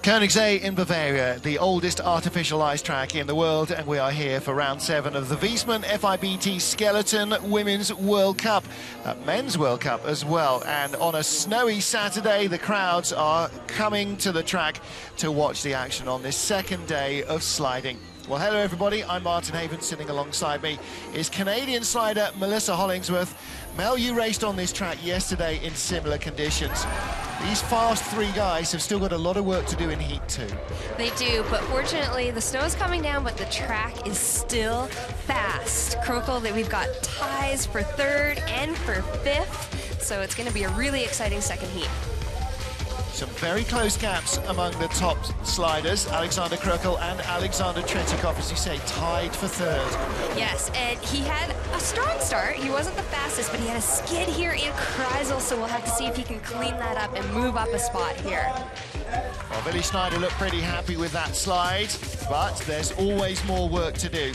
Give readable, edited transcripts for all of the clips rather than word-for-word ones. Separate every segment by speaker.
Speaker 1: Königssee in Bavaria, the oldest artificial ice track in the world, and we are here for round 7 of the Wiesmann FIBT Skeleton Women's World Cup, Men's World Cup as well. And on a snowy Saturday, the crowds are coming to the track to watch the action on this second day of sliding. Well, hello everybody, I'm Martin Haven. Sitting alongside me is Canadian slider Melissa Hollingsworth. Mel, you raced on this track yesterday in similar conditions. These fast 3 guys have still got a lot of work to do in Heat 2.
Speaker 2: They do, but fortunately the snow is coming down, but the track is still fast. Krokel, that we've got ties for 3rd and for 5th, so it's going to be a really exciting second heat.
Speaker 1: Some very close gaps among the top sliders. Alexander Krokel and Alexander Tretyakov, as you say, tied for 3rd.
Speaker 2: Yes, and he had a strong start. He wasn't the fastest, but he had a skid here in Kreisel, so we'll have to see if he can clean that up and move up a spot here.
Speaker 1: Well, Billy Schneider looked pretty happy with that slide, but there's always more work to do.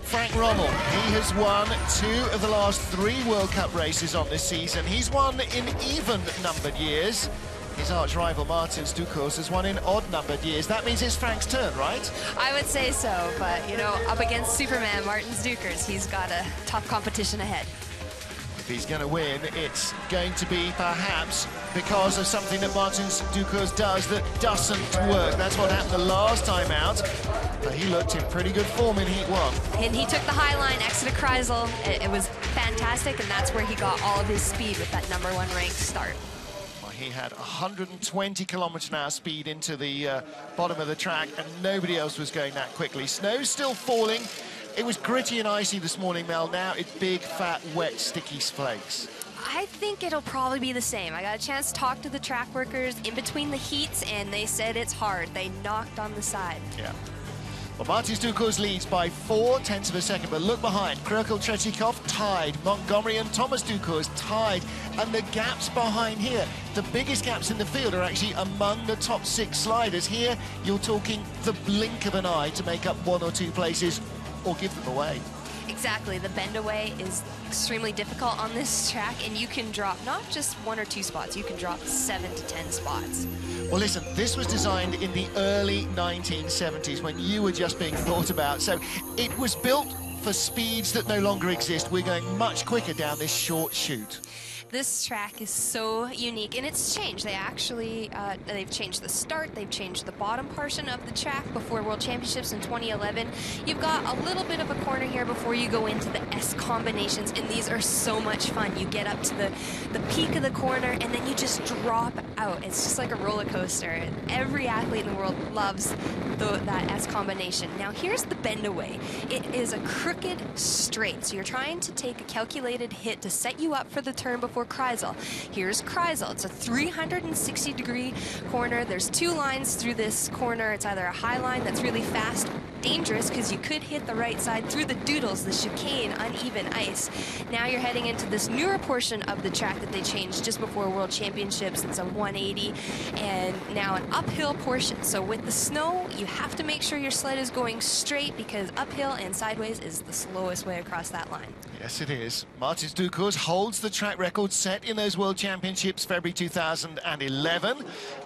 Speaker 1: Frank Rommel, he has won 2 of the last 3 World Cup races on this season. He's won in even-numbered years. His arch-rival Martin Stukos has won in odd-numbered years. That means it's Frank's turn, right?
Speaker 2: I would say so, but, you know, up against Superman, Martin Stukers, he's got a tough competition ahead.
Speaker 1: If he's going to win, it's going to be perhaps because of something that Martin Stukos does that doesn't work. That's what happened the last time out. But he looked in pretty good form in Heat 1.
Speaker 2: And he took the high line, exited Kreisel. It was fantastic, and that's where he got all of his speed with that #1 ranked start.
Speaker 1: He had 120 km/h speed into the bottom of the track, and nobody else was going that quickly. Snow's still falling. It was gritty and icy this morning, Mel. Now it's big, fat, wet, sticky flakes.
Speaker 2: I think it'll probably be the same. I got a chance to talk to the track workers in between the heats, and they said it's hard. They knocked on the side.
Speaker 1: Yeah. Well, Martin Stukos leads by 0.4 of a second, but look behind. Krokel, Tretyakov tied. Montgomery and Thomas Stukos tied. And the gaps behind here, the biggest gaps in the field are actually among the top 6 sliders. Here, you're talking the blink of an eye to make up 1 or 2 places or give them away.
Speaker 2: Exactly. The bend away is extremely difficult on this track, and you can drop not just 1 or 2 spots, you can drop 7 to 10 spots.
Speaker 1: Well, listen, this was designed in the early 1970s when you were just being thought about. So it was built for speeds that no longer exist. We're going much quicker down this short chute.
Speaker 2: This track is so unique, and it's changed. They actually, they've changed the start, they've changed the bottom portion of the track before World Championships in 2011. You've got a little bit of a corner here before you go into the S combinations, and these are so much fun. You get up to the peak of the corner, and then you just drop out. It's just like a roller coaster. Every athlete in the world loves that S combination. Now, here's the bend away. It is a crooked straight, so you're trying to take a calculated hit to set you up for the turn before Kreisel. Here's Kreisel. It's a 360-degree corner. There's 2 lines through this corner. It's either a high line that's really fast, dangerous because you could hit the right side through the doodles, the chicane, uneven ice. Now you're heading into this newer portion of the track that they changed just before World Championships. It's a 180 and now an uphill portion. So with the snow, you have to make sure your sled is going straight because uphill and sideways is the slowest way across that line.
Speaker 1: Yes, it is. Martin Stukos holds the track record set in those World Championships February 2011,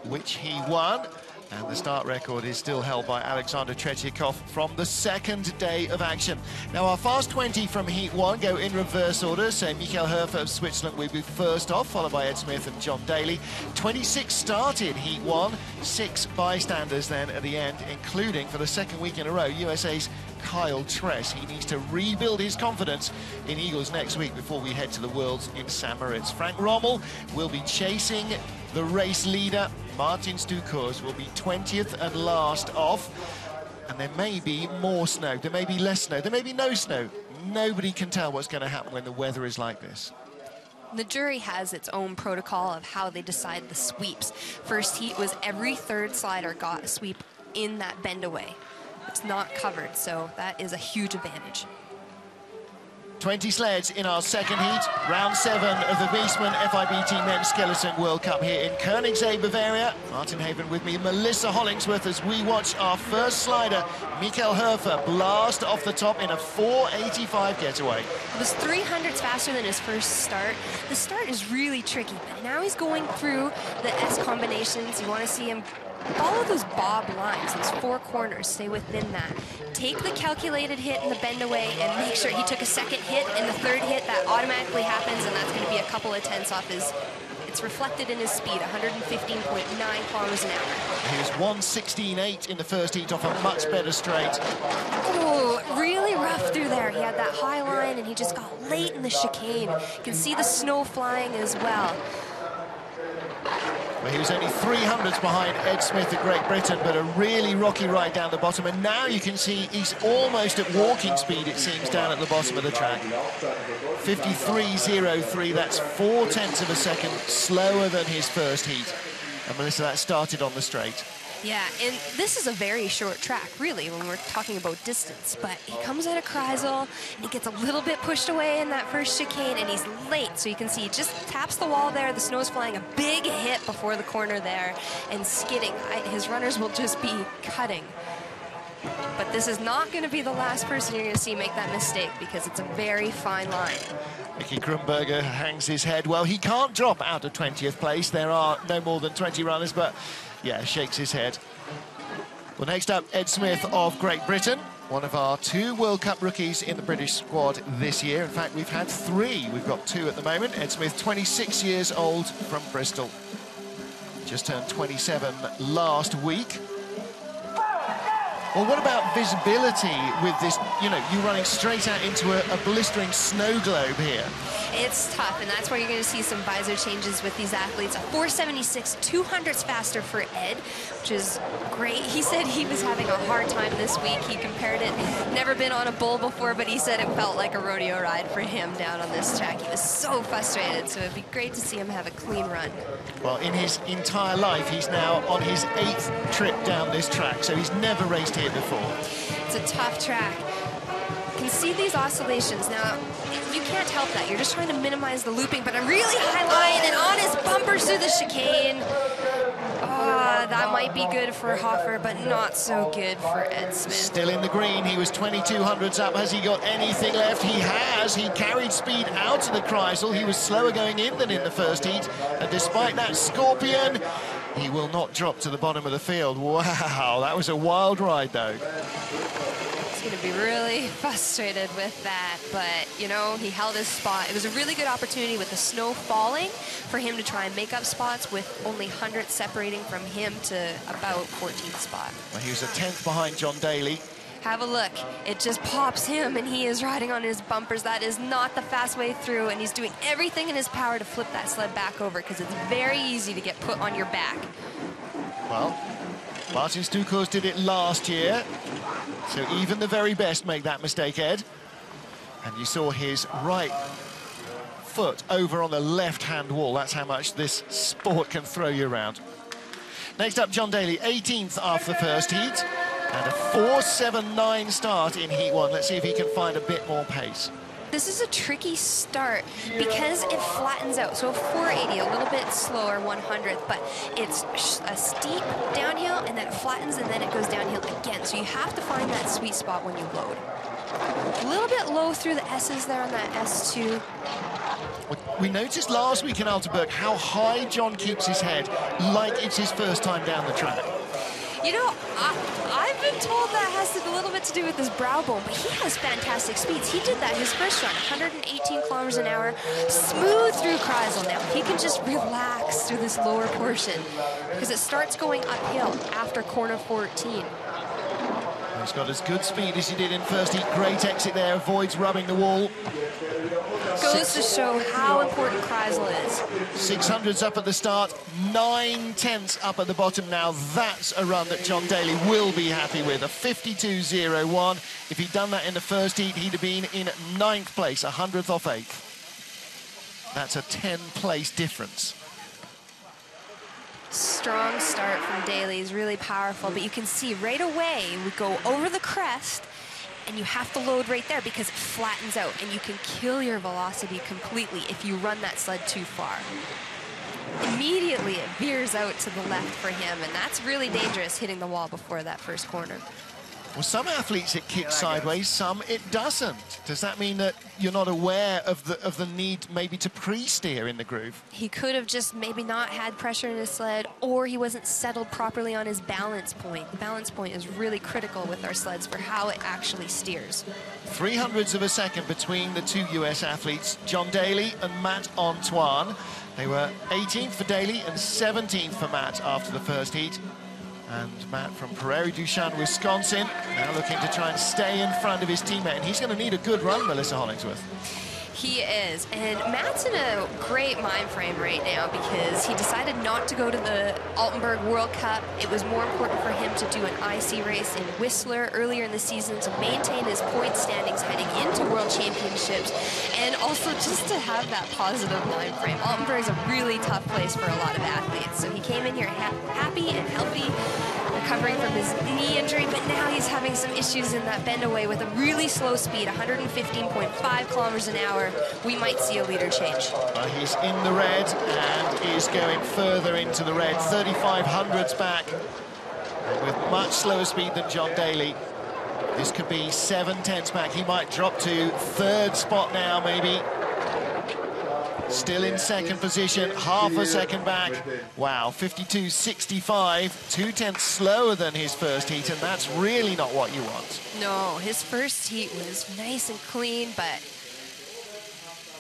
Speaker 1: which he won. And the start record is still held by Alexander Tretyakov from the 2nd day of action. Now, our fast 20 from Heat 1 go in reverse order. So Michael Hoefer of Switzerland will be first off, followed by Ed Smith and John Daly. 26 started Heat 1, 6 bystanders then at the end, including, for the 2nd week in a row, USA's Kyle Tress. He needs to rebuild his confidence in Eagles next week before we head to the Worlds in St. Moritz. Frank Rommel will be chasing the race leader. Martin Stukos will be 20th and last off. And there may be more snow, there may be less snow, there may be no snow. Nobody can tell what's going to happen when the weather is like this.
Speaker 2: The jury has its own protocol of how they decide the sweeps. First heat was every 3rd slider got a sweep in that bend away. It's not covered, so that is a huge advantage.
Speaker 1: 20 sleds in our 2nd heat, round 7 of the Wiesmann FIBT Men's Skeleton World Cup here in Königssee, Bavaria. Martin Haven with me, Melissa Hollingsworth, as we watch our first slider, Michael Hoefer, blast off the top in a 4.85 getaway.
Speaker 2: It was 300s faster than his first start. The start is really tricky, but now he's going through the S combinations. You want to see him Follow those bob lines, those 4 corners, stay within that. Take the calculated hit in the bend away and make sure he took a second hit and the third hit, that automatically happens, and that's going to be a couple of tenths off his, it's reflected in his speed, 115.9 kilometers an hour.
Speaker 1: He was 116.8 in the first heat off a much better straight.
Speaker 2: Oh, really rough through there. He had that high line and he just got late in the chicane. You can see the snow flying as well.
Speaker 1: Well, he was only 300ths behind Ed Smith of Great Britain, but a really rocky ride down the bottom. And now you can see he's almost at walking speed, it seems, down at the bottom of the track. 53.03, that's 4 tenths of a second slower than his first heat. And Melissa, that started on the straight.
Speaker 2: Yeah, and this is a very short track, really, when we're talking about distance. But he comes out of Kreisel, and he gets a little bit pushed away in that first chicane, and he's late. So you can see he just taps the wall there. The snow's flying, a big hit before the corner there, and skidding. His runners will just be cutting. But this is not going to be the last person you're going to see make that mistake, because it's a very fine line.
Speaker 1: Mickey Krumberger hangs his head. Well, he can't drop out of 20th place. There are no more than 20 runners, but yeah, shakes his head. Well, next up, Ed Smith of Great Britain, one of our 2 World Cup rookies in the British squad this year. In fact, we've had 3. We've got 2 at the moment. Ed Smith, 26 years old, from Bristol. Just turned 27 last week. Well, what about visibility with this, you running straight out into a blistering snow globe here?
Speaker 2: It's tough, and that's where you're going to see some visor changes with these athletes. A 476, 200ths faster for Ed, which is great. He said he was having a hard time this week. He compared it, never been on a bull before, but he said it felt like a rodeo ride for him down on this track. He was so frustrated, so it'd be great to see him have a clean run. Well,
Speaker 1: in his entire life, he's now on his 8th trip down this track, so he's never raced here before.
Speaker 2: It's a tough track. You can see these oscillations. Now, you can't help that. You're just trying to minimize the looping, but a really high line and on his bumpers through the chicane. That might be good for Hoffer, but not so good for Ed Smith.
Speaker 1: Still in the green. He was 2200ths up. Has he got anything left? He has. He carried speed out of the Kreisel. He was slower going in than in the first heat. And despite that scorpion, he will not drop to the bottom of the field. Wow, that was a wild ride, though.
Speaker 2: He's going to be really frustrated with that, but, he held his spot. It was a really good opportunity with the snow falling for him to try and make up spots with only 100 separating from him to about 14th spot.
Speaker 1: Well, he was a 10th behind John Daly.
Speaker 2: Have a look. It just pops him, and he is riding on his bumpers. That is not the fast way through, and he's doing everything in his power to flip that sled back over, because it's very easy to get put on your back.
Speaker 1: Well, Martin Stuckhaus did it last year, so even the very best make that mistake, Ed. And you saw his right foot over on the left-hand wall. That's how much this sport can throw you around. Next up, John Daly, 18th after the first heat. And a 4.79 start in Heat 1. Let's see if he can find a bit more pace.
Speaker 2: This is a tricky start because it flattens out. So a 480, a little bit slower, 100th, but it's a steep downhill, and then it flattens, and then it goes downhill again. So you have to find that sweet spot when you load. A little bit low through the S's there on that S2.
Speaker 1: We noticed last week in Altenburg how high John keeps his head, like it's his first time down the track.
Speaker 2: I've been told that has a little bit to do with his brow bone, but he has fantastic speeds. He did that his first run, 118 kilometers an hour, smooth through Kreisel now. He can just relax through this lower portion because it starts going uphill after corner 14.
Speaker 1: He's got as good speed as he did in first heat. Great exit there, avoids rubbing the wall.
Speaker 2: Goes to show how important Kreisel is.
Speaker 1: 600s up at the start, 9 tenths up at the bottom. Now that's a run that John Daly will be happy with, a 52.01. If he'd done that in the first heat, he'd have been in 9th place, 100th off 8th. That's a 10-place difference.
Speaker 2: Strong start from Daly is really powerful, but you can see right away we go over the crest, and you have to load right there because it flattens out, and you can kill your velocity completely if you run that sled too far. Immediately it veers out to the left for him, and that's really dangerous, hitting the wall before that first corner.
Speaker 1: Well, some athletes it kicks sideways, some it doesn't. Does that mean that you're not aware of the need maybe to pre-steer in the groove?
Speaker 2: He could have just maybe not had pressure in his sled, or he wasn't settled properly on his balance point. The balance point is really critical with our sleds for how it actually steers.
Speaker 1: 0.03 of a second between the two US athletes, John Daly and Matt Antoine. They were 18th for Daly and 17th for Matt after the first heat. And Matt from Prairie du Chien, Wisconsin, now looking to try and stay in front of his teammate. And he's going to need a good run, Melissa Hollingsworth.
Speaker 2: He is, and Matt's in a great mind frame right now because he decided not to go to the Altenburg World Cup. It was more important for him to do an IC race in Whistler earlier in the season to maintain his point standings heading into World Championships, and also just to have that positive mind frame. Altenburg is a really tough place for a lot of athletes, so he came in here happy and healthy, recovering from his knee injury, but now he's having some issues in that bend away with a really slow speed, 115.5 kilometers an hour. We might see a leader change.
Speaker 1: He's in the red and is going further into the red, 3,500s back, and with much slower speed than John Daly. This could be 7/10 back. He might drop to third spot now, maybe. Still in second position, half a second back. Wow, 52.65, 2/10 slower than his first heat, and that's really not what you want.
Speaker 2: No, his first heat was nice and clean, but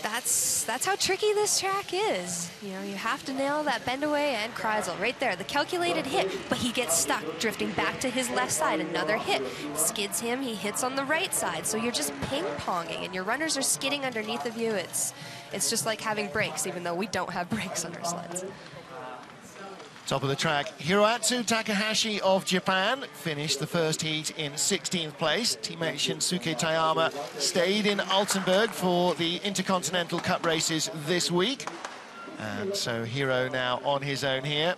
Speaker 2: that's how tricky this track is. You know, you have to nail that bend away and Kreisel right there. The calculated hit, but he gets stuck drifting back to his left side. Another hit skids him. He hits on the right side. So you're just ping-ponging, and your runners are skidding underneath of you. It's just like having brakes, even though we don't have brakes on our sleds.
Speaker 1: Top of the track, Hiroatsu Takahashi of Japan finished the first heat in 16th place. Teammate Shinsuke Tayama stayed in Altenburg for the Intercontinental Cup races this week. And so Hiro now on his own here.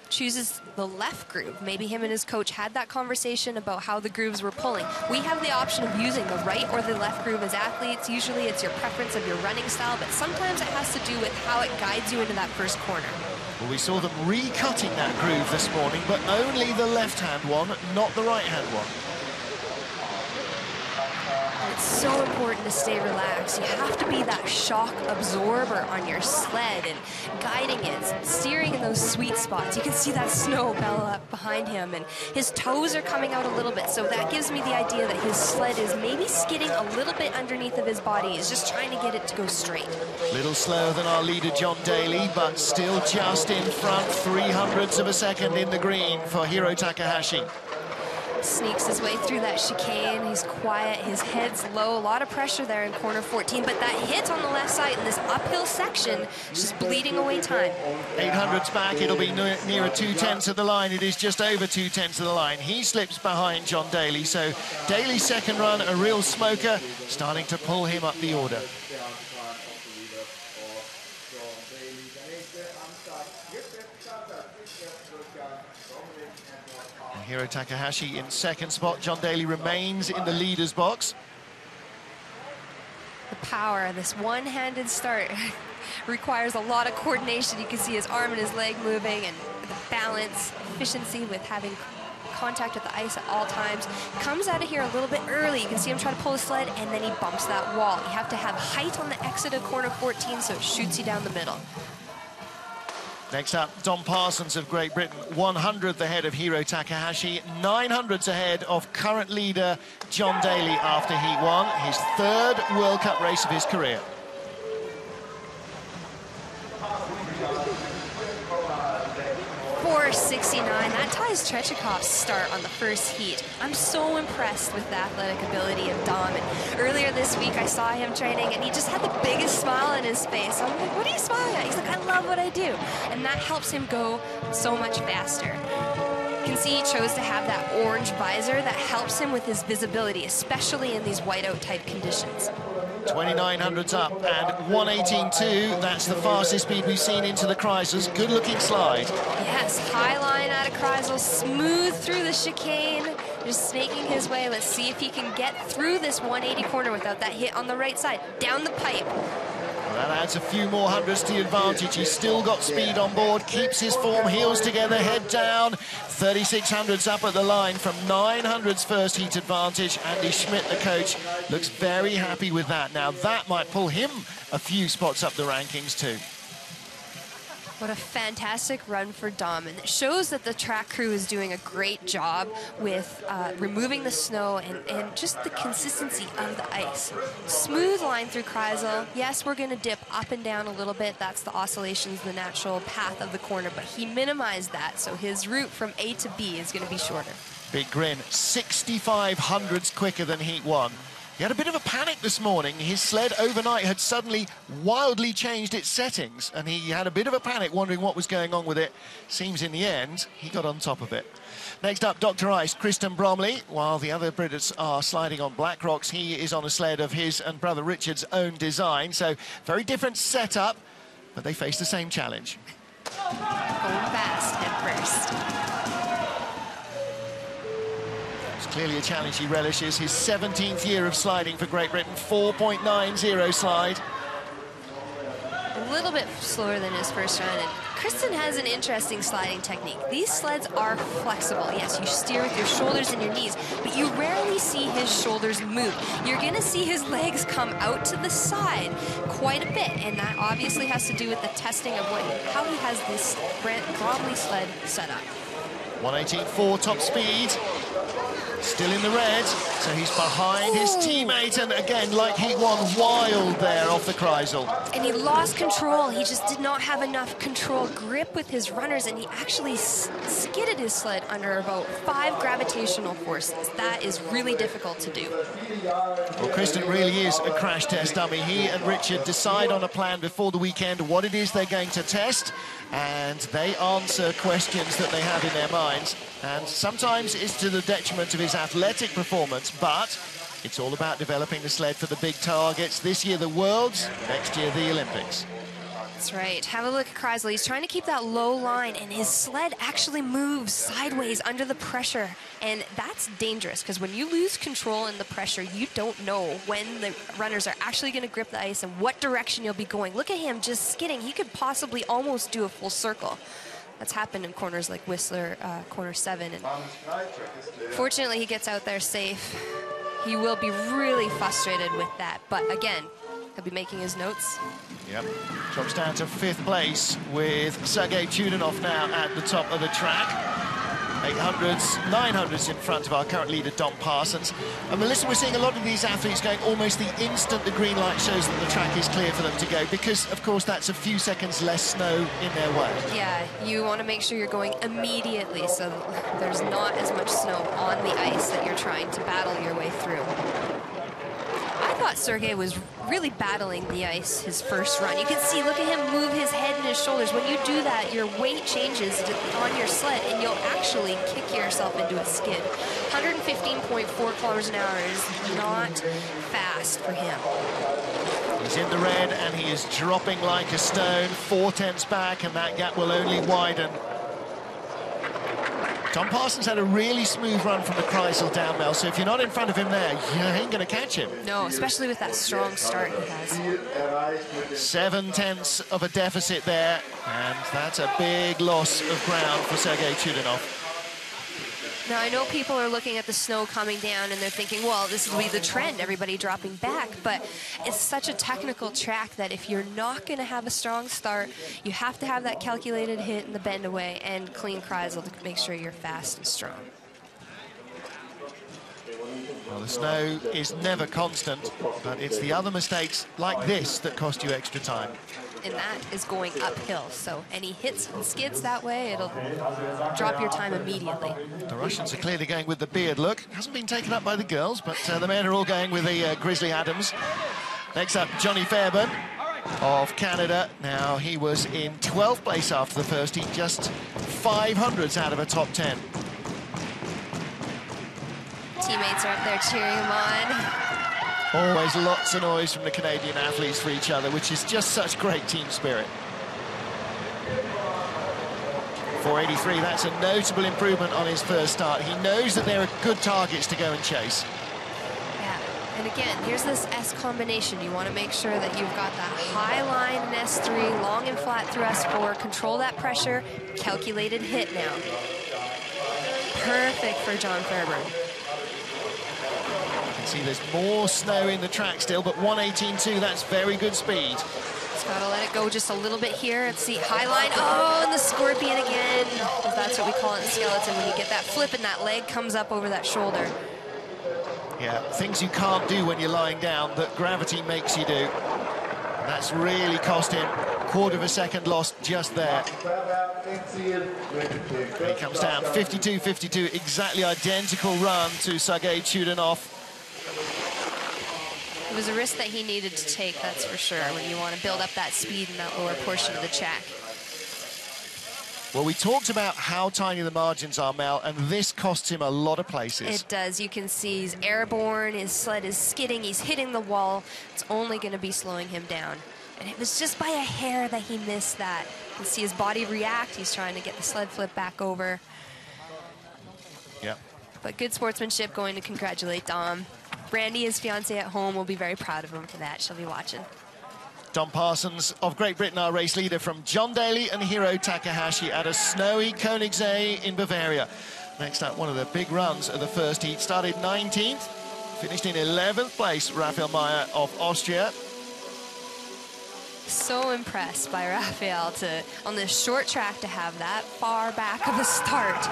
Speaker 2: Chooses the left groove. Maybe him and his coach had that conversation about how the grooves were pulling. We have the option of using the right or the left groove as athletes. Usually it's your preference of your running style, but sometimes it has to do with how it guides you into that first corner.
Speaker 1: Well, we saw them recutting that groove this morning, but only the left-hand one, not the right-hand one.
Speaker 2: It's so important to stay relaxed. You have to be that shock absorber on your sled and guiding it, steering in those sweet spots. You can see that snow bell up behind him, and his toes are coming out a little bit, so that gives me the idea that his sled is maybe skidding a little bit underneath of his body. He's just trying to get it to go straight.
Speaker 1: Little slower than our leader, John Daly, but still just in front, 0.03 of a second in the green for Hiro Takahashi.
Speaker 2: Sneaks his way through that chicane. He's quiet, his head's low, a lot of pressure there in corner 14, but that hit on the left side in this uphill section is just bleeding away time.
Speaker 1: 800s back, it'll be nearer 2/10 of the line. It is just over 2/10 of the line. He slips behind John Daly, so Daly's second run, a real smoker, starting to pull him up the order. Hiro Takahashi in second spot. John Daly remains in the leader's box.
Speaker 2: The power of this one-handed start requires a lot of coordination. You can see his arm and his leg moving, and the balance, efficiency with having contact with the ice at all times. Comes out of here a little bit early. You can see him try to pull his sled, and then he bumps that wall. You have to have height on the exit of corner 14 so it shoots you down the middle.
Speaker 1: Next up, Don Parsons of Great Britain, 100th ahead of Hiro Takahashi, 900s ahead of current leader John Daly after Heat 1, his third World Cup race of his career.
Speaker 2: .469, that ties Tretyakhov's start on the first heat. I'm so impressed with the athletic ability of Dom. And earlier this week, I saw him training, and he just had the biggest smile on his face. I'm like, what are you smiling at? He's like, I love what I do. And that helps him go so much faster. You can see he chose to have that orange visor that helps him with his visibility, especially in these whiteout type conditions.
Speaker 1: 2900s up and 118.2. That's the fastest speed we've seen into the Kreisels. Good looking slide.
Speaker 2: Yes, high line out of Kreisel, smooth through the chicane, just snaking his way. Let's see if he can get through this 180 corner without that hit on the right side. Down the pipe.
Speaker 1: That adds a few more hundreds to the advantage. He's still got speed on board, keeps his form, heels together, head down. 3600s up at the line from 900s first heat advantage. Andy Schmidt, the coach, looks very happy with that. Now that might pull him a few spots up the rankings too.
Speaker 2: What a fantastic run for Dom, and it shows that the track crew is doing a great job with removing the snow and just the consistency of the ice. Smooth line through Kreisel. Yes, we're going to dip up and down a little bit. That's the oscillations, the natural path of the corner, but he minimized that, so his route from A to B is going to be shorter.
Speaker 1: Big grin, 6500s quicker than Heat 1. He had a bit of a panic this morning. His sled overnight had suddenly wildly changed its settings, and he had a bit of a panic wondering what was going on with it. Seems in the end, he got on top of it. Next up, Dr. Ice, Kristen Bromley. While the other Brits are sliding on black rocks, he is on a sled of his and brother Richard's own design. So very different setup, but they face the same challenge.
Speaker 2: Going fast at first.
Speaker 1: Clearly a challenge he relishes. His 17th year of sliding for Great Britain, 4.90 slide.
Speaker 2: A little bit slower than his first run. And Kristen has an interesting sliding technique. These sleds are flexible. Yes, you steer with your shoulders and your knees, but you rarely see his shoulders move. You're going to see his legs come out to the side quite a bit, and that obviously has to do with the testing of how he has this Bromley sled set up.
Speaker 1: 118.4 top speed. Still in the red, so he's behind his teammate, and again, like Heat 1, wild there off the Kreisel.
Speaker 2: And he lost control. He just did not have enough control grip with his runners, and he actually skidded his sled under about 5 gravitational forces. That is really difficult to do.
Speaker 1: Well, Kristen really is a crash test dummy. He and Richard decide on a plan before the weekend, what it is they're going to test, and they answer questions that they have in their minds. And sometimes it's to the detriment of his athletic performance, but it's all about developing the sled for the big targets. This year the Worlds, next year the Olympics.
Speaker 2: That's right. Have a look at Kreisel. He's trying to keep that low line, and his sled actually moves sideways under the pressure. And that's dangerous, because when you lose control in the pressure, you don't know when the runners are actually going to grip the ice and what direction you'll be going. Look at him just skidding. He could possibly almost do a full circle. That's happened in corners like Whistler, corner 7. And fortunately, he gets out there safe. He will be really frustrated with that. But again, he'll be making his notes.
Speaker 1: Yep. Drops down to 5th place with Sergei Chudanov now at the top of the track. 800s, 900s in front of our current leader, Dom Parsons. And Melissa, we're seeing a lot of these athletes going almost the instant the green light shows that the track is clear for them to go, because, of course, that's a few seconds less snow in their way. Yeah,
Speaker 2: you want to make sure you're going immediately so there's not as much snow on the ice that you're trying to battle your way through. I thought Sergei was really battling the ice his first run. You can see, look at him move his head and his shoulders. When you do that, your weight changes on your sled, and you'll actually kick yourself into a skid. 115.4 kilometers an hour is not fast for him.
Speaker 1: He's in the red, and he is dropping like a stone. 4/10 back, and that gap will only widen. Tom Parsons had a really smooth run from the Kreisel down, Mel, so if you're not in front of him there, you ain't going to catch him.
Speaker 2: No, especially with that strong start he has.
Speaker 1: 7/10 of a deficit there, and that's a big loss of ground for Sergei Chudanov.
Speaker 2: Now, I know people are looking at the snow coming down and they're thinking, well, this will be the trend, everybody dropping back, but it's such a technical track that if you're not going to have a strong start, you have to have that calculated hit in the bend away and clean Kreisel to make sure you're fast and strong.
Speaker 1: Well, the snow is never constant, but it's the other mistakes like this that cost you extra time.
Speaker 2: And that is going uphill, so any hits and skids that way, it'll drop your time immediately.
Speaker 1: The Russians are clearly going with the beard look. Hasn't been taken up by the girls, but the men are all going with the Grizzly Adams. Next up, Johnny Fairbairn of Canada. Now, he was in 12th place after the first heat, just 500s out of a top 10.
Speaker 2: Teammates are up there cheering him on.
Speaker 1: Always lots of noise from the Canadian athletes for each other, which is just such great team spirit. 483, that's a notable improvement on his first start. He knows that there are good targets to go and chase.
Speaker 2: Yeah, And again, here's this S combination. You want to make sure that you've got that high line in S3, long and flat through S4, control that pressure, calculated hit now. Perfect for John Fairburn.
Speaker 1: You can see there's more snow in the track still, but 1:18.2, that's very good speed.
Speaker 2: Just gotta let it go just a little bit here. Let's see, high line, oh, and the scorpion again. Because that's what we call it in skeleton, when you get that flip and that leg comes up over that shoulder.
Speaker 1: Yeah, things you can't do when you're lying down that gravity makes you do. That's really cost him. Quarter of a second lost just there. He comes down 52.52, exactly identical run to Sergei Chudanov.
Speaker 2: It was a risk that he needed to take, that's for sure, when you want to build up that speed in that lower portion of the track.
Speaker 1: Well, we talked about how tiny the margins are, Mel, and this costs him a lot of places.
Speaker 2: It does. You can see he's airborne, his sled is skidding, he's hitting the wall. It's only going to be slowing him down. And it was just by a hair that he missed that. You can see his body react. He's trying to get the sled flip back over.
Speaker 1: Yep.
Speaker 2: But good sportsmanship, going to congratulate Dom. Brandy, his fiancée at home, will be very proud of him for that. She'll be watching.
Speaker 1: Dom Parsons of Great Britain, our race leader, from John Daly and Hiro Takahashi at a snowy Königssee in Bavaria. Next up, one of the big runs of the first heat. Started 19th, finished in 11th place, Raphael Meyer of Austria.
Speaker 2: So impressed by Raphael on this short track to have that far back of a start.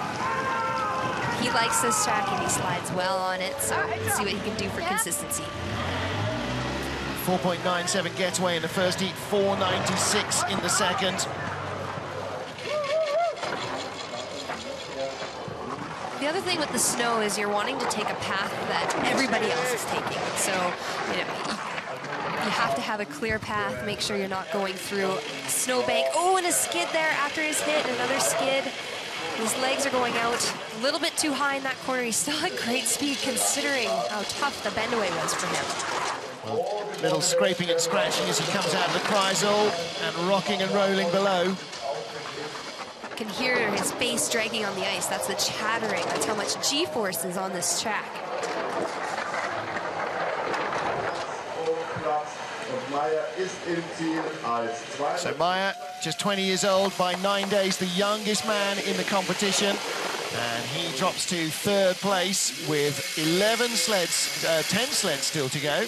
Speaker 2: He likes this track and he slides well on it, so let's see what he can do for consistency.
Speaker 1: 4.97 getaway in the first heat, 4.96 in the second.
Speaker 2: The other thing with the snow is you're wanting to take a path that everybody else is taking. So, you know, you have to have a clear path, make sure you're not going through a snowbank. Oh, and a skid there after his hit, another skid. His legs are going out a little bit too high in that corner. He's still at great speed considering how tough the bendaway was for him.
Speaker 1: Well, little scraping and scratching as he comes out of the Kreisel and rocking and rolling below.
Speaker 2: You can hear his face dragging on the ice. That's the chattering. That's how much G-force is on this track.
Speaker 1: So Meyer, just 20 years old, by 9 days, the youngest man in the competition. And he drops to third place with 11 sleds, 10 sleds still to go.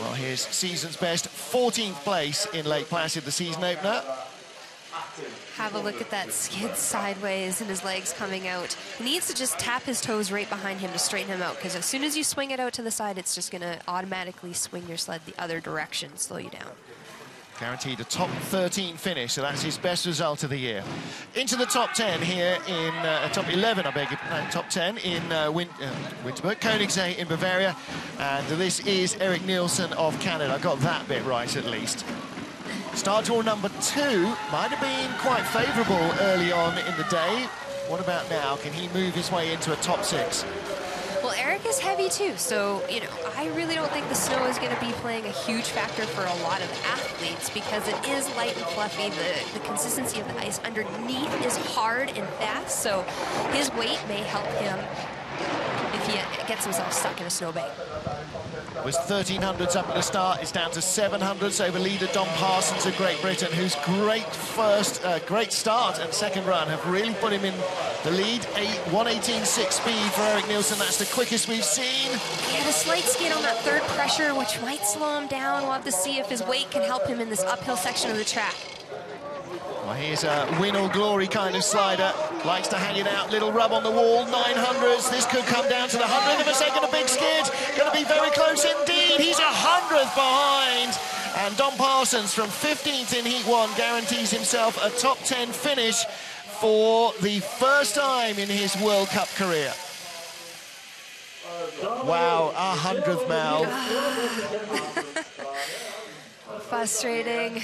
Speaker 1: Well, here's season's best, 14th place in Lake Placid, the season opener.
Speaker 2: Have a look at that skid sideways and his legs coming out. He needs to just tap his toes right behind him to straighten him out, because as soon as you swing it out to the side, it's just going to automatically swing your sled the other direction, slow you down.
Speaker 1: Guaranteed a top 13 finish, so that's his best result of the year. Into the top 10 here in, top 11, I beg your pardon, top 10 in Winterberg, Königssee in Bavaria. And this is Eric Nielsen of Canada. I got that bit right at least. Start tour number 2 might have been quite favourable early on in the day. What about now? Can he move his way into a top 6?
Speaker 2: Well, Eric is heavy too, so, you know, I really don't think the snow is going to be playing a huge factor for a lot of athletes, because it is light and fluffy. The consistency of the ice underneath is hard and fast, so his weight may help him if he gets himself stuck in a snowbank.
Speaker 1: It was 1300s up at the start. It's down to 700s over leader Dom Parsons of Great Britain, whose great start and second run have really put him in the lead. 1:18.6 speed for Eric Nielsen. That's the quickest we've seen.
Speaker 2: He had a slight skid on that third pressure, which might slow him down. We'll have to see if his weight can help him in this uphill section of the track.
Speaker 1: Well, here's a win or glory kind of slider. Likes to hang it out, little rub on the wall, 900s. This could come down to the 100th of a second, a big skid. Going to be very close indeed. He's 100th behind. And Dom Parsons from 15th in Heat 1 guarantees himself a top 10 finish for the first time in his World Cup career. Wow, 100th, Mel.
Speaker 2: frustrating.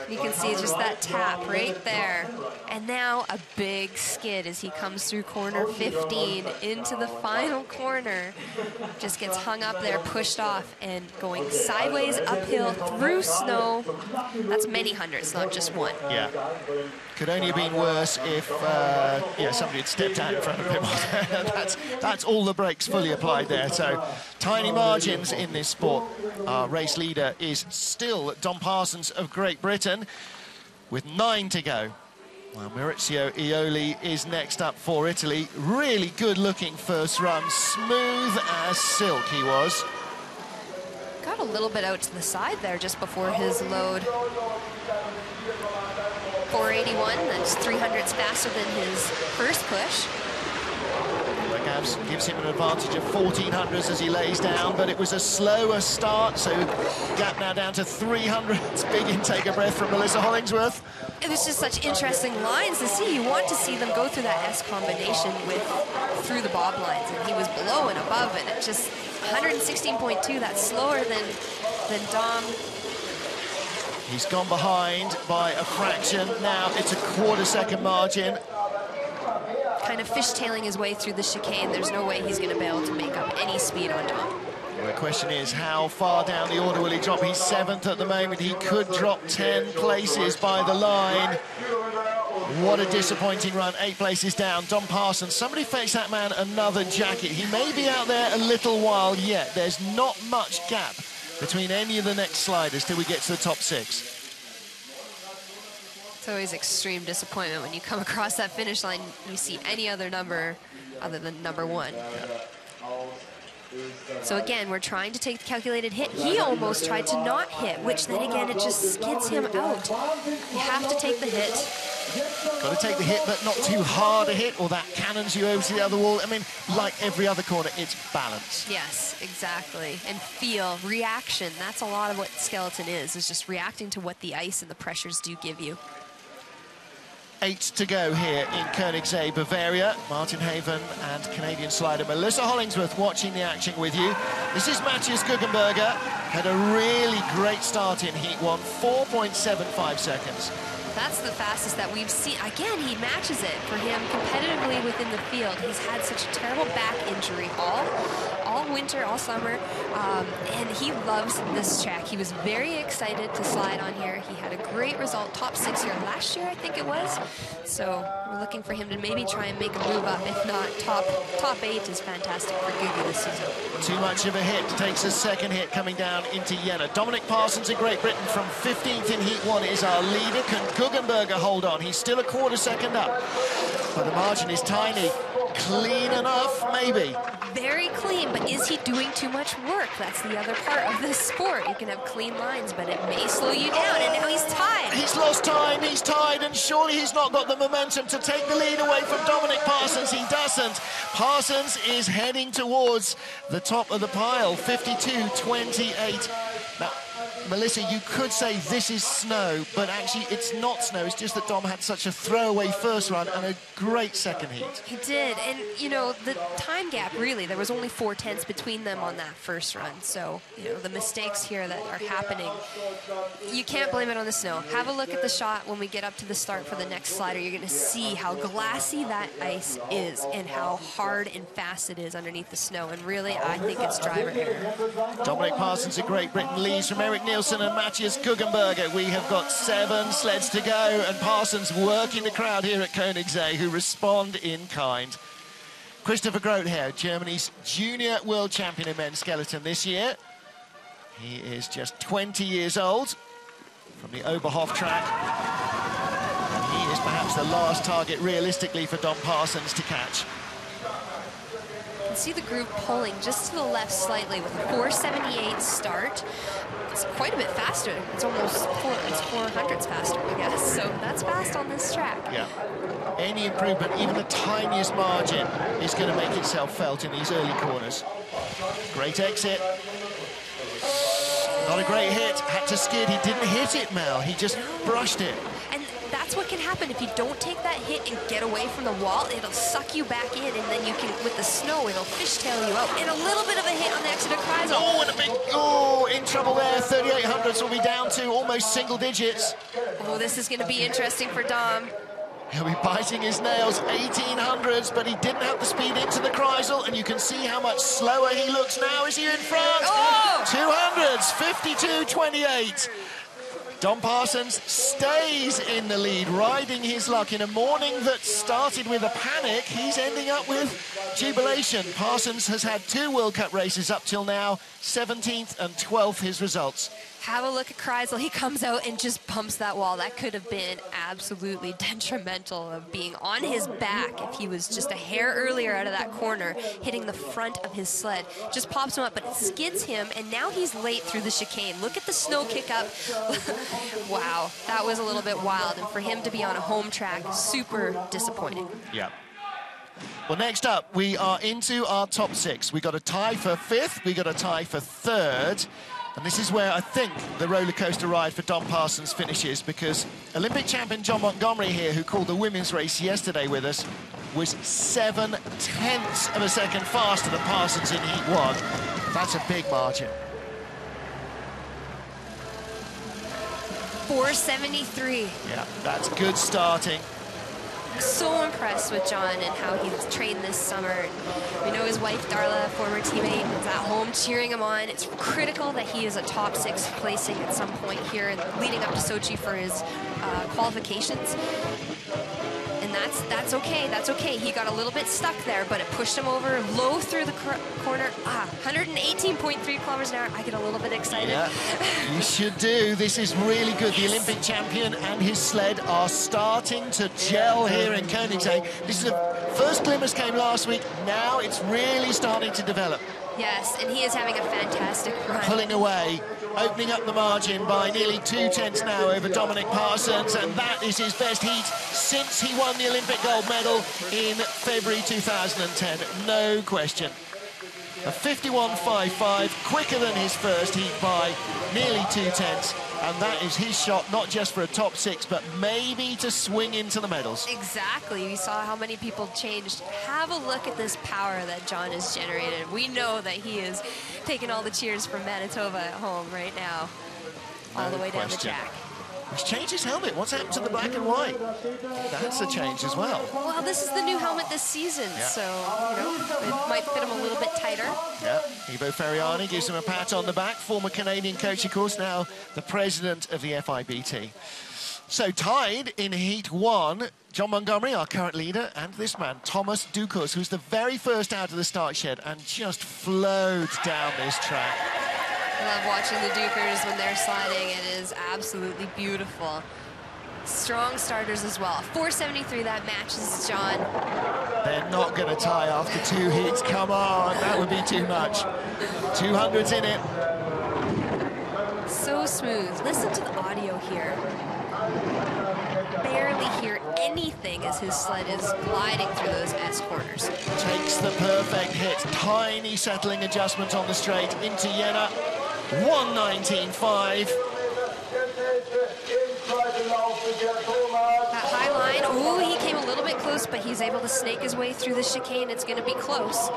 Speaker 2: You can see just that tap right there. And now a big skid as he comes through corner 15 into the final corner. Just gets hung up there, pushed off, and going sideways uphill through snow. That's many hundreds, not just one.
Speaker 1: Yeah. Could only have been worse if somebody had stepped out in front of him. that's all the brakes fully applied there. So tiny margins in this sport. Our race leader is still Dom Parsons of Great Britain with 9 to go. Well, Maurizio Ioli is next up for Italy. Really good-looking first run, smooth as silk he was.
Speaker 2: Got a little bit out to the side there just before his load. 481, that's 300s faster than his first push.
Speaker 1: Gives him an advantage of 1400s as he lays down, but it was a slower start, so gap now down to 300s. Big intake of breath from Melissa Hollingsworth.
Speaker 2: It was just such interesting lines to see. You want to see them go through that S combination through the bob lines, and he was below and above it. It just 116.2, that's slower than Dom.
Speaker 1: He's gone behind by a fraction. Now it's a quarter-second margin.
Speaker 2: Kind of fishtailing his way through the chicane. There's no way he's going to be able to make up any speed on Dom.
Speaker 1: Well, the question is, how far down the order will he drop? He's 7th at the moment. He could drop 10 places by the line. What a disappointing run, 8 places down. Dom Parsons, somebody fetch that man another jacket. He may be out there a little while yet. There's not much gap between any of the next sliders till we get to the top 6.
Speaker 2: It's always extreme disappointment when you come across that finish line, you see any other number other than number 1. Yeah. So again, we're trying to take the calculated hit. He almost tried to not hit, which then again, it just skids him out. You have to take the hit.
Speaker 1: Got to take the hit, but not too hard a hit, or that cannons you over to the other wall. I mean, like every other corner, it's balance.
Speaker 2: Yes, exactly. And feel, reaction. That's a lot of what skeleton is just reacting to what the ice and the pressures do give you.
Speaker 1: 8 to go here in Königssee, Bavaria. Martin Haven and Canadian slider Melissa Hollingsworth watching the action with you. This is Matthias Guggenberger. Had a really great start in Heat 1, 4.75 seconds.
Speaker 2: That's the fastest that we've seen. Again, he matches it for him competitively within the field. He's had such a terrible back injury all winter, all summer, and he loves this track. He was very excited to slide on here. He had a great result, top 6 here last year, I think it was. So we're looking for him to maybe try and make a move up. If not, top 8 is fantastic for Gugu this season.
Speaker 1: Too much of a hit, takes a second hit coming down into Jena. Dominic Parsons in Great Britain from 15th in Heat 1 is our leader. Can Guggenberger hold on? He's still a quarter-second up, but the margin is tiny. Clean enough, maybe.
Speaker 2: Very clean, but is he doing too much work? That's the other part of this sport. You can have clean lines, but it may slow you down, and now he's tied.
Speaker 1: He's lost time, he's tied, and surely he's not got the momentum to take the lead away from Dominic Parsons. He doesn't. Parsons is heading towards the top of the pile, 52.28. Now, Melissa, you could say this is snow, but actually it's not snow. It's just that Dom had such a throwaway first run and a great second heat.
Speaker 2: He did, and you know, the time gap, really, there was only 4/10 between them on that first run. So, you know, the mistakes here that are happening, you can't blame it on the snow. Have a look at the shot when we get up to the start for the next slider. You're going to see how glassy that ice is and how hard and fast it is underneath the snow. And really, I think it's driver error.
Speaker 1: Dominic Parsons of Great Britain leads from Eric Nielsen and Matthias Guggenberger. We have got 7 sleds to go, and Parsons working the crowd here at Königssee, who respond in kind. Christopher Groothair, Germany's junior world champion in men's skeleton this year. He is just 20 years old from the Oberhof track. And he is perhaps the last target realistically for Dom Parsons to catch.
Speaker 2: You can see the groove pulling just to the left slightly with a 478 start. It's quite a bit faster. It's almost 400s faster, I guess. So that's fast on this track.
Speaker 1: Yeah. Any improvement, even the tiniest margin, is going to make itself felt in these early corners. Great exit. Not a great hit. Had to skid. He didn't hit it, Mel. He just brushed it.
Speaker 2: And that's that's what can happen if you don't take that hit and get away from the wall. It'll suck you back in, and then you can, with the snow, it'll fishtail you out. And a little bit of a hit on the exit of Kreisel.
Speaker 1: Oh, and a big, oh, in trouble there. 3800s will be down to almost single digits.
Speaker 2: Oh, this is going to be interesting for Dom.
Speaker 1: He'll be biting his nails, 1800s, but he didn't have the speed into the Kreisel, and you can see how much slower he looks now. Is he in front?
Speaker 2: Oh!
Speaker 1: 200s, 52.28. Dom Parsons stays in the lead, riding his luck. In a morning that started with a panic, he's ending up with jubilation. Parsons has had 2 World Cup races up till now, 17th and 12th his results.
Speaker 2: Have a look at Kreisel. He comes out and just bumps that wall. That could have been absolutely detrimental of being on his back if he was just a hair earlier out of that corner, hitting the front of his sled. Just pops him up, but it skids him, and now he's late through the chicane. Look at the snow kick up. Wow, that was a little bit wild, and for him to be on a home track, super disappointing.
Speaker 1: Yeah. Well, next up, we are into our top 6. We got a tie for 5th, we got a tie for 3rd. And this is where I think the roller coaster ride for Dom Parsons finishes, because Olympic champion John Montgomery here, who called the women's race yesterday with us, was 0.7 of a second faster than Parsons in Heat 1. That's a big margin.
Speaker 2: 473.
Speaker 1: Yeah, that's good starting.
Speaker 2: So impressed with John and how he's trained this summer. We know his wife Darla, former teammate, is at home cheering him on. It's critical that he is a top 6 placing at some point here and leading up to Sochi for his qualifications. And that's okay. That's okay. He got a little bit stuck there, but it pushed him over low through the corner. 118.3 kilometers an hour. I get a little bit excited.
Speaker 1: Yeah, you should do. This is really good. The Olympic champion and his sled are starting to gel here in Königssee. This is the first glimmers came last week. Now it's really starting to develop.
Speaker 2: Yes, and he is having a fantastic run.
Speaker 1: Pulling away, opening up the margin by nearly 2/10 now over Dominic Parsons, and that is his best heat since he won the Olympic gold medal in February 2010, no question. A 51.55, quicker than his first heat by nearly 2/10, and that is his shot, not just for a top 6, but maybe to swing into the medals.
Speaker 2: Exactly. We saw how many people changed. Have a look at this power that John has generated. We know that he is taking all the cheers from Manitoba at home right now, all the way down the track.
Speaker 1: He's changed his helmet. What's happened to the black and white? That's a change as well.
Speaker 2: Well, this is the new helmet this season, so, you know, it might fit him a little bit tighter.
Speaker 1: Yeah, Ivo Ferriani gives him a pat on the back. Former Canadian coach, of course, now the president of the FIBT. So tied in Heat 1, John Montgomery, our current leader, and this man, Thomas Ducos, who's the very first out of the start shed and just flowed down this track.
Speaker 2: I love watching the Dukers when they're sliding. It is absolutely beautiful. Strong starters as well. 473, that matches John.
Speaker 1: They're not going to tie after 2 heats. Come on, that would be too much. 200s in it.
Speaker 2: So smooth. Listen to the audio here. Barely hear anything as his sled is gliding through those S corners.
Speaker 1: Takes the perfect hit. Tiny settling adjustment on the straight into Jena. 119.5.
Speaker 2: That high line, oh, he came a little bit close, but he's able to snake his way through the chicane. It's going to be close.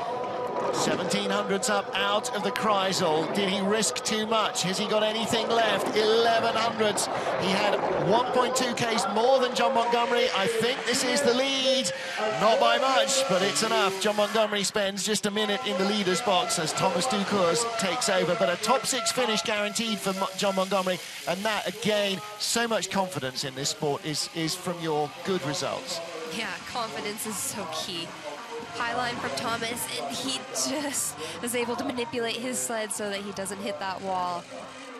Speaker 1: 1700s up out of the Kreisel. Did he risk too much? Has he got anything left? 1100s. He had 1.2 Ks more than John Montgomery. I think this is the lead. Not by much, but it's enough. John Montgomery spends just a minute in the leader's box as Thomas Ducours takes over. But a top 6 finish guaranteed for John Montgomery. And that, again, so much confidence in this sport is from your good results.
Speaker 2: Yeah, confidence is so key. High line from Thomas, and he just is able to manipulate his sled so that he doesn't hit that wall.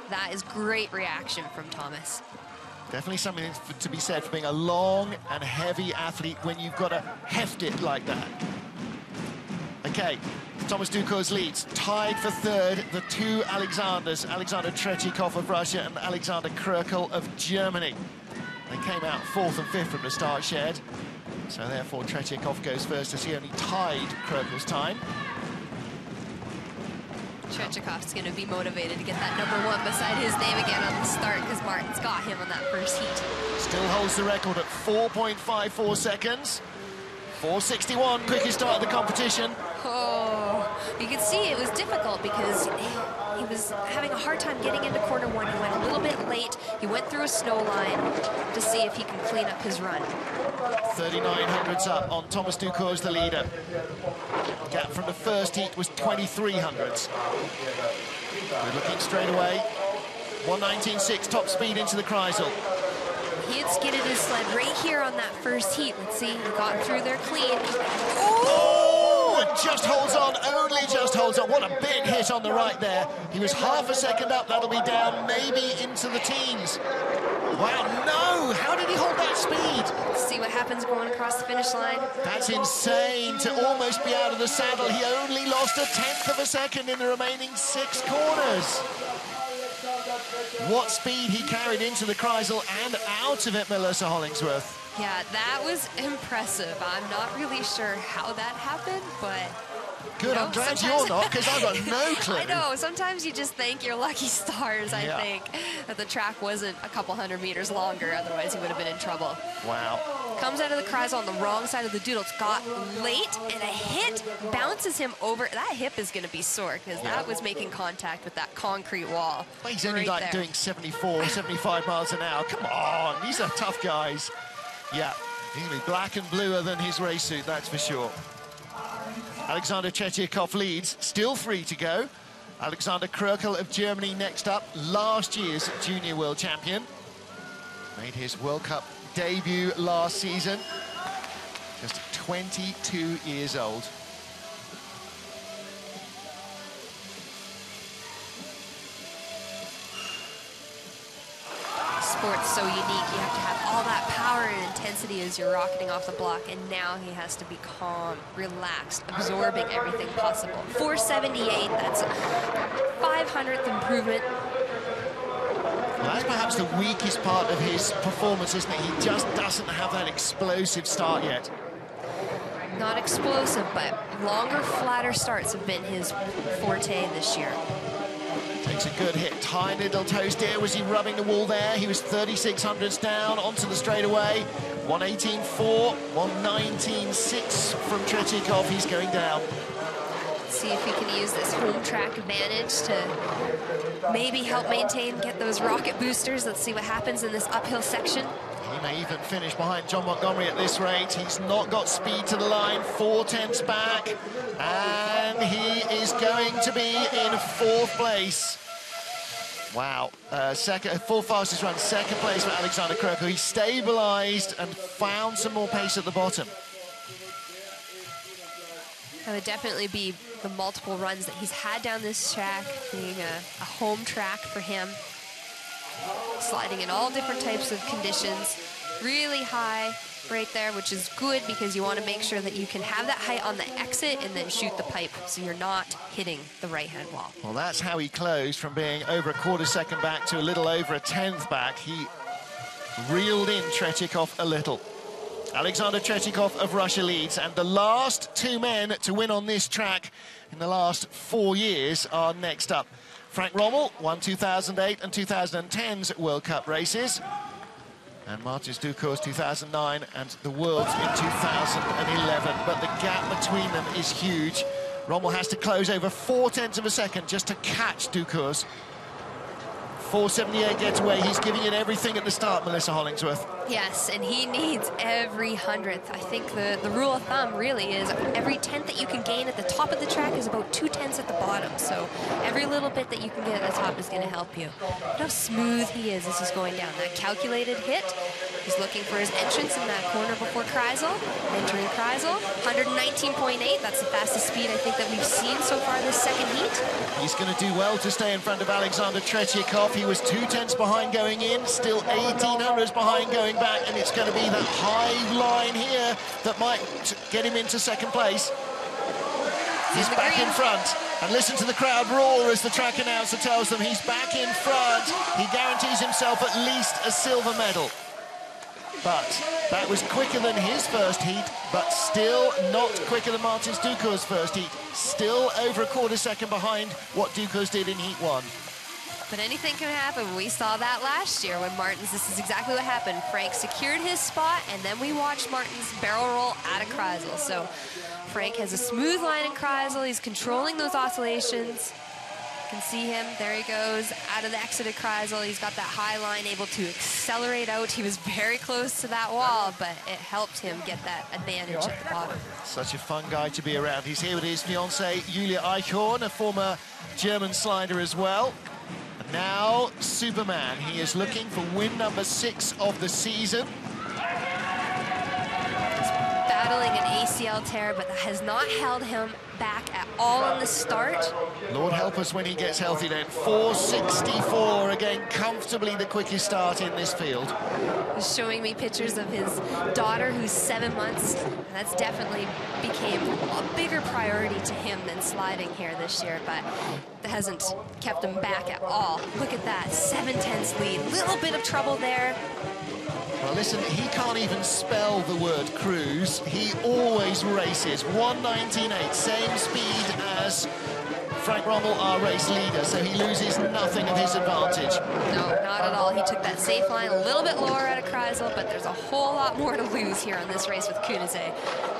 Speaker 2: That is great reaction from Thomas.
Speaker 1: Definitely something to be said for being a long and heavy athlete when you've got to heft it like that. Okay, Thomas Ducours leads. Tied for 3rd, the 2 Alexanders, Alexander Tretyakov of Russia and Alexander Krökel of Germany. They came out 4th and 5th from the start shed. So therefore Tretyakov goes first as he only tied Krökel's time.
Speaker 2: Tretyakhov's going to be motivated to get that #1 beside his name again on the start because Martin's got him on that first heat.
Speaker 1: Still holds the record at 4.54 seconds. 4:61, quickest start of the competition.
Speaker 2: Oh, you can see it was difficult because he was having a hard time getting into corner 1. He went a little bit late. He went through a snow line to see if he can clean up his run.
Speaker 1: 3900s up on Thomas Ducours, the leader. Gap from the first heat was 2300s. We're looking straight away. 1:19.6 top speed into the Kreisel.
Speaker 2: He had skidded his sled right here on that first heat. Let's see, he got through there clean.
Speaker 1: Oh, and just holds on, only just holds on. What a big hit on the right there. He was half a second up, that'll be down maybe into the teens. Wow, no, how did he hold that speed?
Speaker 2: Let's see what happens going across the finish line.
Speaker 1: That's insane to almost be out of the saddle. He only lost 1/10 of a second in the remaining 6 corners. What speed he carried into the Kreisel and out of it, Melissa Hollingsworth.
Speaker 2: Yeah, that was impressive. I'm not really sure how that happened, but...
Speaker 1: Good, you know, I'm glad you're not, because I've got no clue.
Speaker 2: I know, sometimes you just thank your lucky stars, I think, that the track wasn't a couple 100 meters longer, otherwise he would have been in trouble.
Speaker 1: Wow.
Speaker 2: Comes out of the Kreisel on the wrong side of the doodle. It's got late, and a hit bounces him over. That hip is going to be sore, because that was making contact with that concrete wall.
Speaker 1: Well, he's only like doing 74, 75 miles an hour. Come on, these are tough guys. Yeah, he's going to be black and bluer than his race suit, that's for sure. Alexander Tretyakov leads, still 3 to go. Alexander Krökel of Germany next up, last year's junior world champion. Made his World Cup debut last season, just 22 years old.
Speaker 2: Sport's so unique. You have to have all that power and intensity as you're rocketing off the block, and now he has to be calm, relaxed, absorbing everything possible. 478, that's a 500th improvement.
Speaker 1: Well, that's perhaps the weakest part of his performance, isn't it? He just doesn't have that explosive start yet.
Speaker 2: Not explosive, but longer, flatter starts have been his forte this year.
Speaker 1: Takes a good hit, tiny little toe steer. Was he rubbing the wall there? He was 3600s down onto the straightaway. 1:18.4, 1:19.6 from Tretyakov. He's going down.
Speaker 2: Let's see if he can use this home track advantage to maybe help maintain, get those rocket boosters. Let's see what happens in this uphill section.
Speaker 1: He may even finish behind John Montgomery at this rate. He's not got speed to the line, 4/10 back, and he is going to be in 4th place. Wow, fourth fastest run, 2nd place for Alexander Krökel. He stabilized and found some more pace at the bottom.
Speaker 2: That would definitely be the multiple runs that he's had down this track, being a home track for him. Sliding in all different types of conditions, really high right there, which is good because you want to make sure that you can have that height on the exit and then shoot the pipe so you're not hitting the right-hand wall.
Speaker 1: Well, that's how he closed, from being over a 1/4 second back to a little over a 10th back. He reeled in Tretyakov a little. Alexander Tretyakov of Russia leads, and the last 2 men to win on this track in the last 4 years are next up. Frank Rommel won 2008 and 2010's World Cup races, and Martis Ducours 2009 and the Worlds in 2011. But the gap between them is huge. Rommel has to close over 4/10 of a second just to catch Ducours. 4:78 gets away. He's giving it everything at the start, Melissa Hollingsworth.
Speaker 2: Yes, and he needs every 100th. I think the rule of thumb really is every 10th that you can gain at the top of the track is about 2/10 at the bottom. So every little bit that you can get at the top is going to help you. Look how smooth he is as he's going down. That calculated hit. He's looking for his entrance in that corner before Kreisel. Entering Kreisel, 119.8. That's the fastest speed I think that we've seen so far this 2nd heat.
Speaker 1: He's going to do well to stay in front of Alexander Tretyakov. He was 2/10 behind going in, still 1800s behind going back, and it's going to be that high line here that might get him into 2nd place. He's back in front, and listen to the crowd roar as the track announcer tells them he's back in front. He guarantees himself at least a silver medal. But That was quicker than his first heat, but still not quicker than Martins Ducour's first heat. Still over a quarter second behind what Ducour's did in heat 1.
Speaker 2: But anything can happen. We saw that last year when Martins, this is exactly what happened. Frank secured his spot, and then we watched Martins barrel roll out of Kreisel. So Frank has a smooth line in Kreisel. He's controlling those oscillations. You can see him, there he goes, out of the exited Kreisel. He's got that high line, able to accelerate out. He was very close to that wall, but it helped him get that advantage at the bottom.
Speaker 1: Such a fun guy to be around. He's here with his fiancée, Julia Eichhorn, a former German slider as well. And now, Superman. He is looking for win number 6 of the season.
Speaker 2: Battling an ACL tear, but that has not held him back at all on the start.
Speaker 1: Lord help us when he gets healthy then. 4:64, again, comfortably the quickest start in this field.
Speaker 2: He's showing me pictures of his daughter who's 7 months. That's definitely became a bigger priority to him than sliding here this year, but that hasn't kept him back at all. Look at that, 7/10 lead. Little bit of trouble there.
Speaker 1: Well, listen, he can't even spell the word cruise. He always races 1:19.8, same speed as Frank Rommel, our race leader, so he loses nothing of his advantage.
Speaker 2: No, not at all. He took that safe line a little bit lower out of Kreisel, but there's a whole lot more to lose here on this race with Königssee.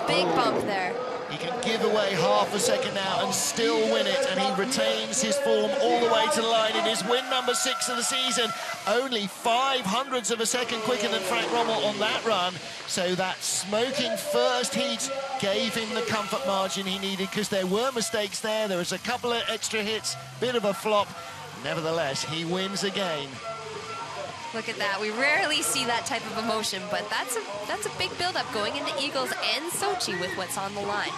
Speaker 2: Big bump there.
Speaker 1: He can give away half a second now and still win it, and he retains his form all the way to the line. It is win number 6 of the season. Only 0.05 of a second quicker than Frank Rommel on that run. So that smoking first heat gave him the comfort margin he needed, because there were mistakes there. There was a couple of extra hits, bit of a flop. Nevertheless, he wins again.
Speaker 2: Look at that. We rarely see that type of emotion, but that's a big build-up going into Eagles and Sochi with what's on the line.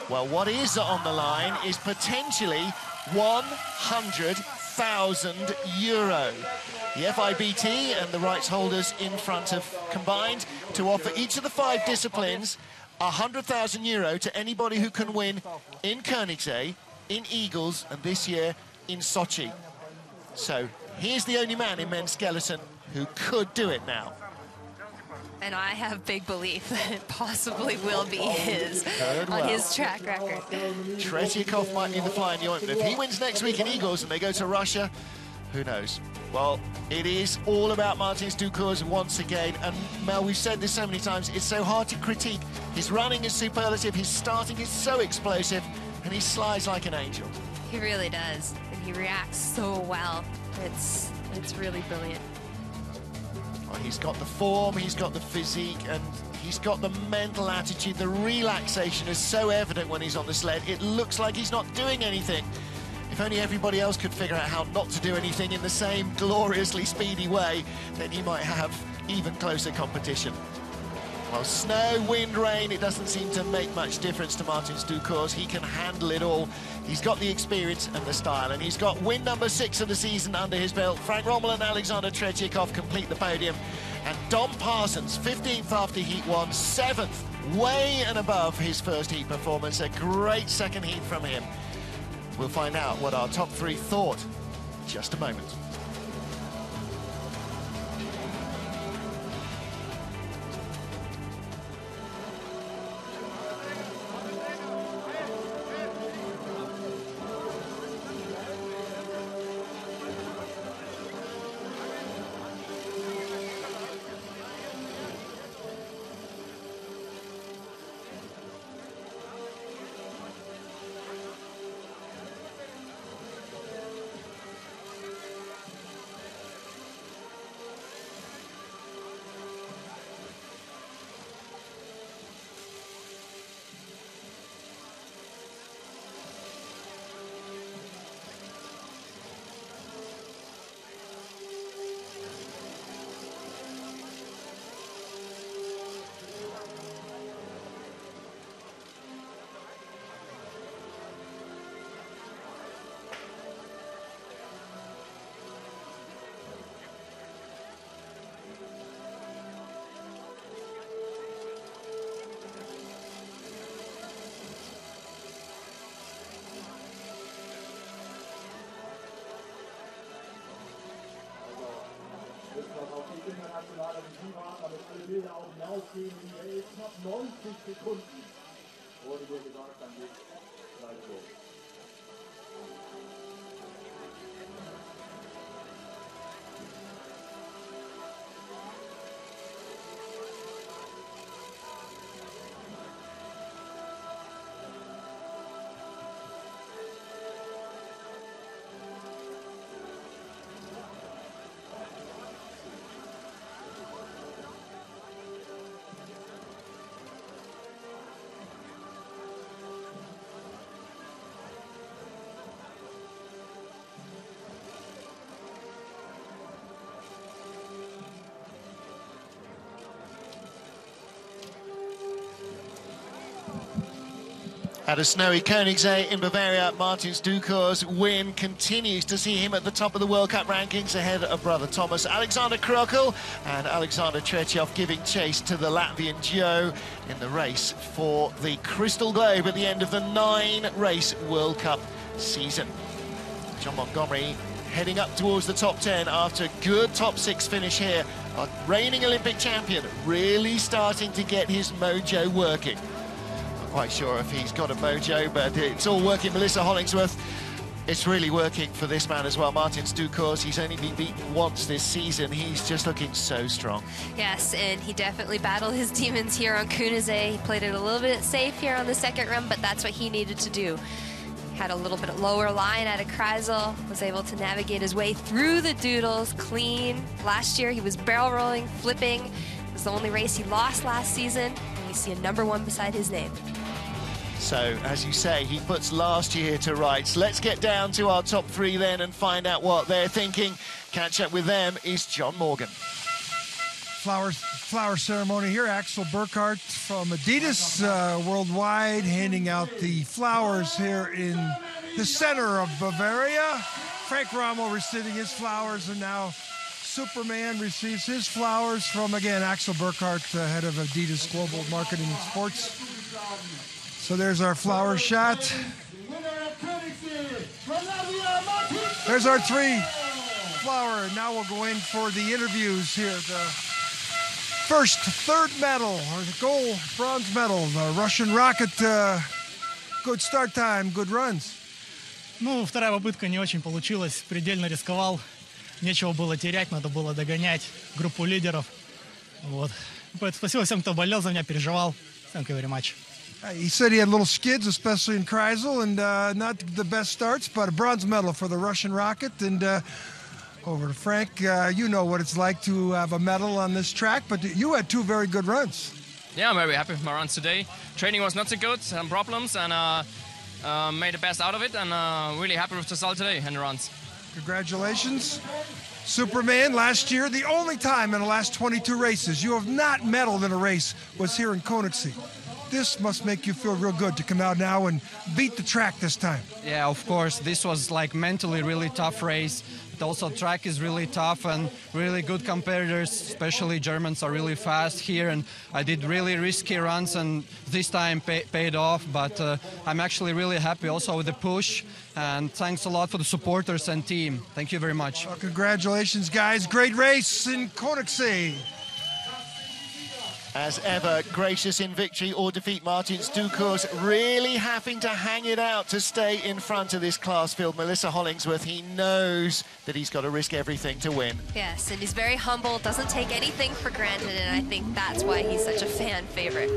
Speaker 1: Well, what is on the line is potentially €100,000. The FIBT and the rights holders in front have combined to offer each of the 5 disciplines €100,000 to anybody who can win in Königssee, in Eagles, and this year in Sochi. So here's the only man in men's skeleton who could do it now.
Speaker 2: And I have big belief that it possibly will be his on his track record.
Speaker 1: Tretyakov might be the fly in the ointment. If he wins next week in Eagles and they go to Russia, who knows? Well, it is all about Martins Ducour's once again. And Mel, we've said this so many times, it's so hard to critique. His running is superlative, his starting is so explosive, and he slides like an angel.
Speaker 2: He really does, and he reacts so well. It's really brilliant.
Speaker 1: Well, he's got the form, he's got the physique, and he's got the mental attitude. The relaxation is so evident when he's on the sled. It looks like he's not doing anything. If only everybody else could figure out how not to do anything in the same gloriously speedy way, then he might have even closer competition. Well, snow, wind, rain, it doesn't seem to make much difference to Martins Ducour's. He can handle it all. He's got the experience and the style, and he's got win number 6 of the season under his belt. Frank Rommel and Alexander Tretyakov complete the podium. And Dom Parsons, 15th after heat 1, 7th, way and above his first heat performance. A great second heat from him. We'll find out what our top 3 thought in just a moment. At a snowy Königssee in Bavaria, Martins Ducour's win continues to see him at the top of the World Cup rankings ahead of brother Thomas. Alexander Krokl and Alexander Tretiov giving chase to the Latvian Joe in the race for the Crystal Globe at the end of the 9-race World Cup season. John Montgomery heading up towards the top 10 after a good top 6 finish here. Our reigning Olympic champion really starting to get his mojo working. Quite sure if he's got a mojo, but it's all working. Melissa Hollingsworth, it's really working for this man as well. Martins Ducours, he's only been beaten once this season. He's just looking so strong.
Speaker 2: Yes, and he definitely battled his demons here on Königssee. He played it a little bit safe here on the second run, but that's what he needed to do. Had a little bit lower line at a Kreisel, was able to navigate his way through the doodles clean. Last year he was barrel rolling, flipping. It was the only race he lost last season, and we see a #1 beside his name.
Speaker 1: So, as you say, he puts last year to rights. Let's get down to our top 3 then and find out what they're thinking. Catch up with them is John Morgan.
Speaker 3: Flower ceremony here. Axel Burkhardt from Adidas Worldwide handing out the flowers here in the center of Bavaria. Frank Rommel receiving his flowers, and now Superman receives his flowers from, again, Axel Burkhardt, head of Adidas Global Marketing and Sports. So there's our flower shot. There's our 3 flower. And now we'll go in for the interviews here. The first, 3rd medal, or the gold, bronze medal, the Russian Rocket. Good start time, good runs.
Speaker 4: Ну, вторая попытка не очень получилась. Предельно рисковал. Нечего было терять, надо было догонять группу лидеров. Вот. Поэтому спасибо всем, кто болел за меня, переживал. Thank you very much.
Speaker 3: He said he had little skids, especially in Kreisel, and not the best starts, but a bronze medal for the Russian Rocket. And over to Frank, you know what it's like to have a medal on this track, but you had 2 very good runs.
Speaker 5: Yeah, I'm very happy with my runs today. Training was not so good, some problems, and made the best out of it, and really happy with the result today and the runs.
Speaker 3: Congratulations. Superman, last year, the only time in the last 22 races you have not medaled in a race was here in Königssee. This must make you feel real good to come out now and beat the track this time.
Speaker 6: Yeah, of course. This was like mentally really tough race. But also track is really tough and really good competitors, especially Germans are really fast here. And I did really risky runs and this time paid off. But I'm actually really happy also with the push. And thanks a lot for the supporters and team. Thank you very much.
Speaker 3: Well, congratulations, guys. Great race in Königssee.
Speaker 1: As ever, gracious in victory or defeat, Martins Ducours really having to hang it out to stay in front of this class field. Melissa Hollingsworth, he knows that he's got to risk everything to win.
Speaker 2: Yes, and he's very humble, doesn't take anything for granted, and I think that's why he's such a fan favorite.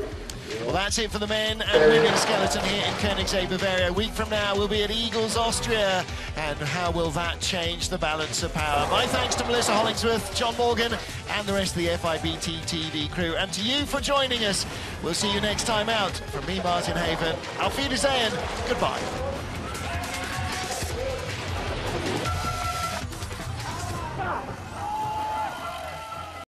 Speaker 1: Well, that's it for the men and women skeleton here in Königssee, Bavaria. A week from now, we'll be at Eagles, Austria. And how will that change the balance of power? My thanks to Melissa Hollingsworth, John Morgan, and the rest of the FIBT TV crew. And to you for joining us. We'll see you next time out. From me, Martin Haven, Auf Wiedersehen. Goodbye.